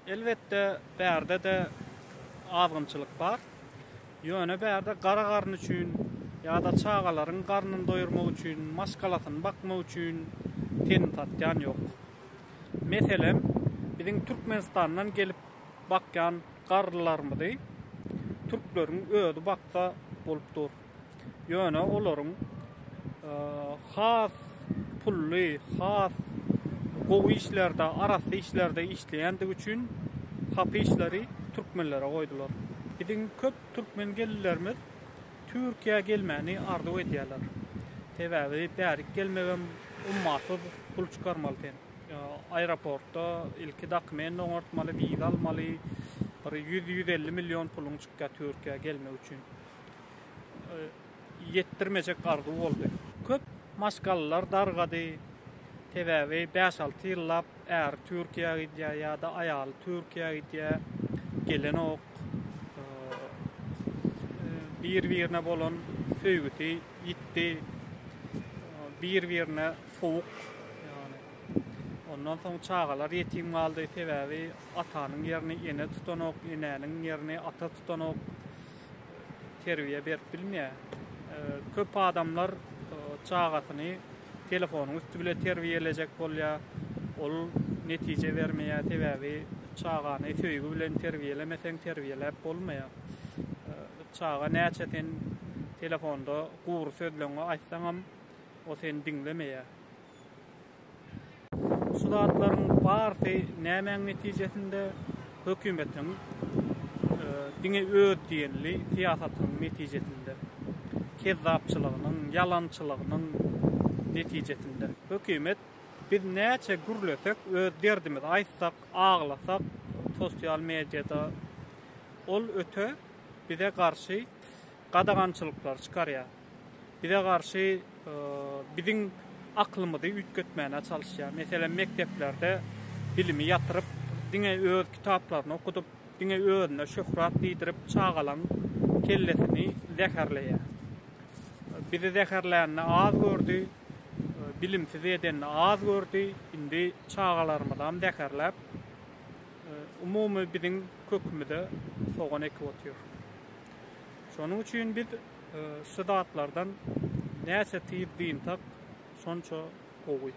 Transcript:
Elbette bärde de azgınçylyk bar. Ýöne bärde gara garny üçin ýa-da çağalaryň garnyny doýurmak üçin, maskalasyny bakmak üçin ten tatýan ýok. Meselem, biziň Türkmenistandan gelip bakýan garlylarymyzy türkleriň özi baksa bolupdyr. Ýöne olaryň has pully, has gowy işlerde, arasy işlerde işleýändig üçin hapy işleri türkmenlere goýdular. Biziň köp türkmen gellerimiz Türkiýe gelmäni arzu edýärler. Sebäbi bärik gelmegem ummaty pul çykarmaly ten. Aeroportda ilki dokument oňartmaly, viza almaly, 100-150 milyon pulun çykka Türkiýe gelmek üçin. Yettirmejek arzu boldy. Köp maşgallar dargady. Sebäbi 5-6 ýyllap är Türkiýe gidýär ýa-da aýal Türkiýe gidýär, gelen ok. Bir-birine bolan söýgüti ýitdi. Bir-birine sowuk. Ondan soň çağalar ýetim galdy. Sebäbi atanyň ýerini ene tutanok, enäniň ýerini ata tutanok terbiýe berip bilmeýär. Köp adamlar çağasyny telefonuň üstü bile terbiýelejek bolýar. Ol netije bermeýär. Sebäbi çağany söýgü bilen terbiýelemeseň terbiýelep bolmaýar. Çağa näçeten telefonda gowru sözleňi aýtsaňam o seni diňlemeýär. Şu zatlaryň barty nämeň netijesinde hökümetiň diňe öz diýenli siýasatynyň netijesinde, kezzapçylygynyň, ýalançylygynyň netijesinde hökümet biz näçe gürlesek öz derdimizi aýtsak, aglasak sosial mediada ol öte bize karşı qadagançylyklar çykarýar. Bize karşı biziň aklymyzy üýtgetmäne çalışýar. Meselem mekteplerde bilimi ýatyryp, diňe öz kitaplaryny okudyp, diňe özüne şöhrat diýdirip çağalaň kellesini zäherleýär. Bizi zäherlänni az gördü, bilimsiz edenni az gördü, indi çağalarymyzdan zäherläp umumy biziň kökümizde soğan ekip otýar. Şonuň üçin biz şu zatlardan näçe tiýip diýinsak şonça gowy.